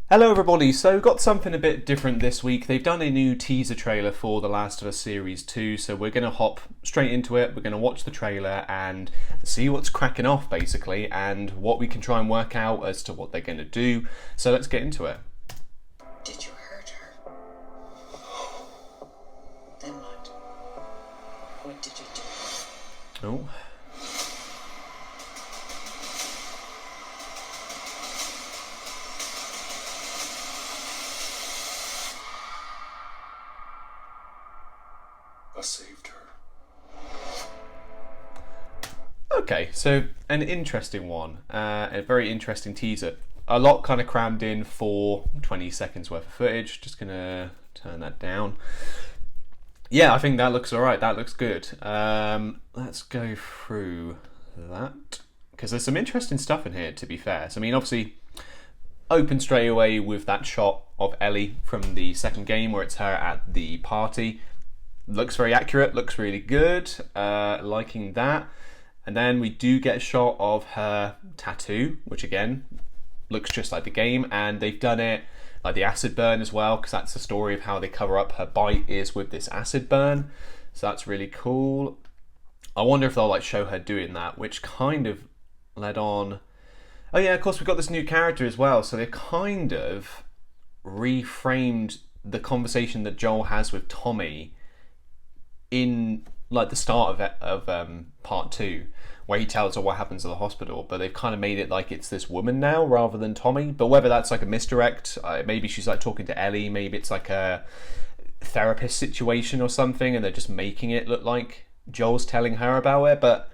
Hello everybody, so got something a bit different this week. They've done a new teaser trailer for The Last of Us Series 2, so we're going to hop straight into it. We're going to watch the trailer and see what's cracking off basically, and what we can try and work out as to what they're going to do. So let's get into it. Did you hurt her? Then what? What did you do? Oh. I saved her. Okay, so an interesting one, a very interesting teaser. A lot kind of crammed in for 20 seconds worth of footage. Just gonna turn that down. Yeah, I think that looks alright, that looks good. Let's go through that, because there's some interesting stuff in here, to be fair. So, I mean, obviously, open straight away with that shot of Ellie from the second game where it's her at the party. Looks very accurate, looks really good, liking that. And then we do get a shot of her tattoo, which again, looks just like the game, and they've done it like the acid burn as well, because that's the story of how they cover up her bite is with this acid burn. So that's really cool. I wonder if they'll like show her doing that, which kind of led on. Oh yeah, of course we've got this new character as well, so they've kind of reframed the conversation that Joel has with Tommy in like the start of part 2, where he tells her what happens at the hospital, but they've kind of made it like it's this woman now rather than Tommy. But whether that's like a misdirect, maybe she's like talking to Ellie, maybe it's like a therapist situation or something, and they're just making it look like Joel's telling her about it. But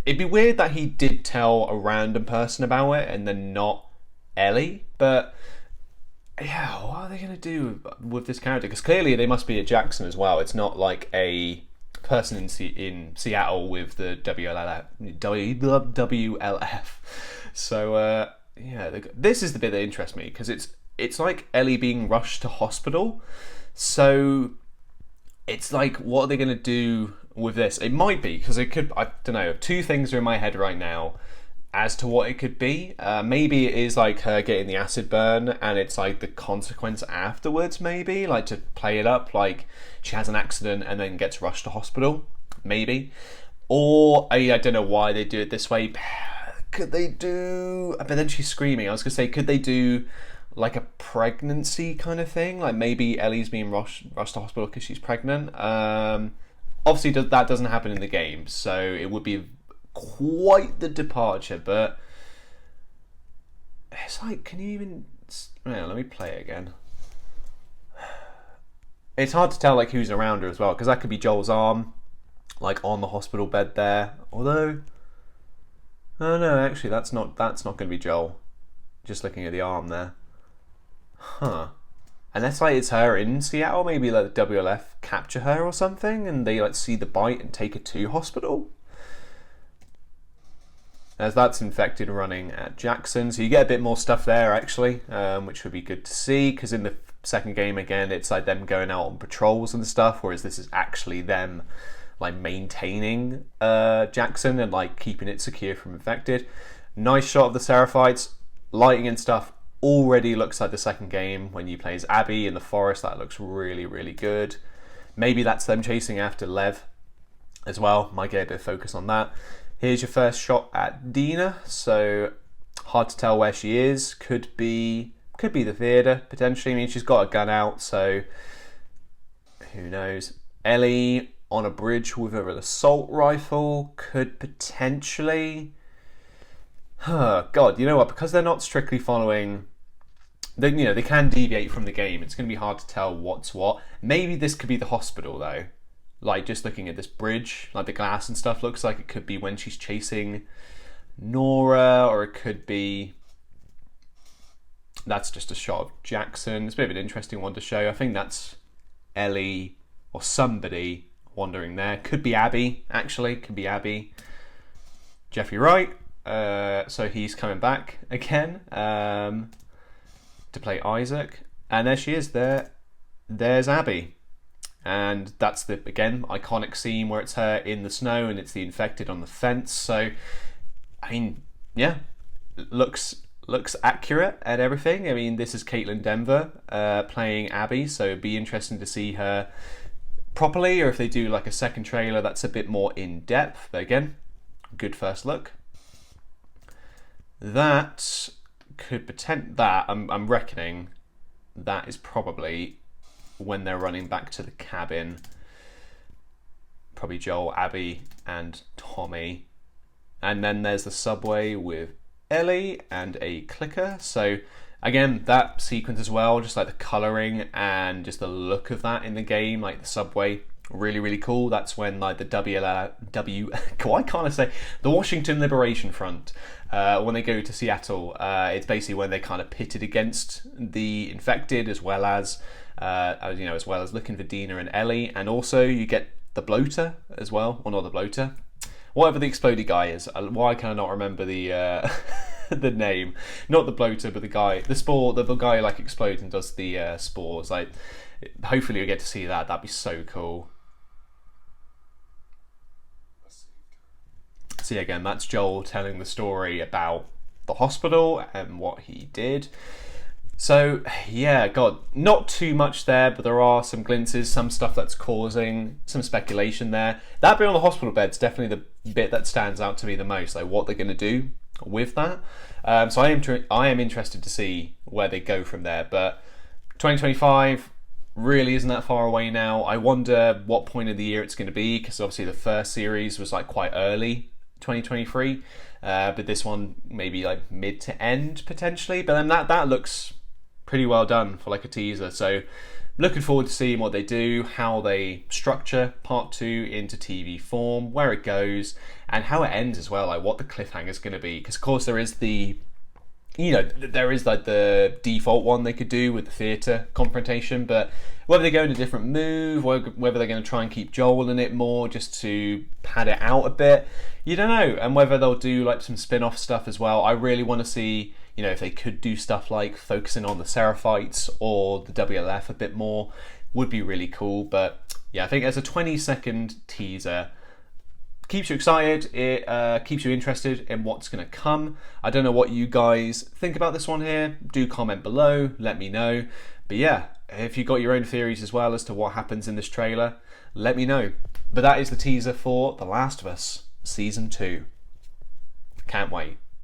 it'd be weird that he did tell a random person about it and then not Ellie. But yeah, what are they going to do with this character? Because clearly they must be at Jackson as well. It's not like a person in Seattle with the WLF. So yeah, this is the bit that interests me, because it's like Ellie being rushed to hospital. So it's like, what are they going to do with this? It might be, because it could, I don't know, two things are in my head right now as to what it could be. Maybe it is like her getting the acid burn and it's like the consequence afterwards, maybe, like to play it up like she has an accident and then gets rushed to hospital, maybe. Or I don't know why they do it this way. Could they do, but then she's screaming, I was gonna say, could they do like a pregnancy kind of thing, like maybe Ellie's being rushed to hospital because she's pregnant. Obviously that doesn't happen in the game, so it would be quite the departure. But it's like, can you even, let me play it again. It's hard to tell like who's around her as well, because that could be Joel's arm, like on the hospital bed there. Although, oh no, actually that's not going to be Joel. Just looking at the arm there, unless like it's her in Seattle, maybe like the WLF capture her or something, and they like see the bite and take her to hospital, as that's infected running at Jackson. So you get a bit more stuff there actually, which would be good to see, because in the second game again it's like them going out on patrols and stuff, whereas this is actually them like maintaining Jackson and like keeping it secure from infected. Nice shot of the Seraphites, lighting and stuff already looks like the second game when you play as Abby in the forest. That looks really, really good. Maybe that's them chasing after Lev as well, might get a bit of focus on that. Here's your first shot at Dina, so hard to tell where she is. Could be the theatre, potentially. I mean, she's got a gun out, so who knows. Ellie on a bridge with her assault rifle, could potentially... God, you know what? Because they're not strictly following... They can deviate from the game. It's going to be hard to tell what's what. Maybe this could be the hospital, though. Like, just looking at this bridge, like the glass and stuff looks like it could be when she's chasing Nora, or it could be... That's just a shot of Jackson. It's a bit of an interesting one to show. I think that's Ellie or somebody wandering there. Could be Abby, actually. Could be Abby. Jeffrey Wright. So he's coming back again to play Isaac. And there she is there. There's Abby. And that's the, again, iconic scene where it's her in the snow and it's the infected on the fence. So, I mean, yeah, looks looks accurate and everything. I mean, this is Caitlin Denver playing Abby, so it'd be interesting to see her properly, or if they do like a second trailer that's a bit more in depth. But again, good first look. That could pretend that I'm reckoning that is probably when they're running back to the cabin. Probably Joel, Abby, and Tommy. And then there's the subway with Ellie and a clicker. So again, that sequence as well, just like the colouring and just the look of that in the game, like the subway, really, really cool. That's when like the why can't I say the Washington Liberation Front, when they go to Seattle, it's basically when they're kind of pitted against the infected, as well as as well as looking for Dina and Ellie, and also you get the bloater as well, or not the bloater, whatever the explodey guy is. Why can I not remember the the name? Not the bloater, but the guy, the spore, the guy who like explodes and does the spores. Like, hopefully we get to see that. That'd be so cool. See, again, that's Joel telling the story about the hospital and what he did. So, yeah, God, not too much there, but there are some glimpses, some stuff that's causing some speculation there. That bit on the hospital bed's definitely the bit that stands out to me the most, like what they're going to do with that. So I am interested to see where they go from there. But 2025 really isn't that far away now. I wonder what point of the year it's going to be, because obviously the first series was like quite early 2023, but this one maybe like mid to end potentially. But then that looks pretty well done for like a teaser, so looking forward to seeing what they do, how they structure part 2 into TV form, where it goes, and how it ends as well, like what the cliffhanger is going to be. Because of course there is there is like the default one they could do with the theatre confrontation, but whether they go in a different move, whether they're going to try and keep Joel in it more just to pad it out a bit, you don't know. And whether they'll do like some spin-off stuff as well. I really want to see, if they could do stuff like focusing on the Seraphites or the WLF a bit more, would be really cool. But yeah, I think as a 20-second teaser, keeps you excited, it keeps you interested in what's going to come. I don't know what you guys think about this one here. Do comment below, let me know. But yeah, if you've got your own theories as well as to what happens in this trailer, let me know. But that is the teaser for The Last of Us Season 2. Can't wait.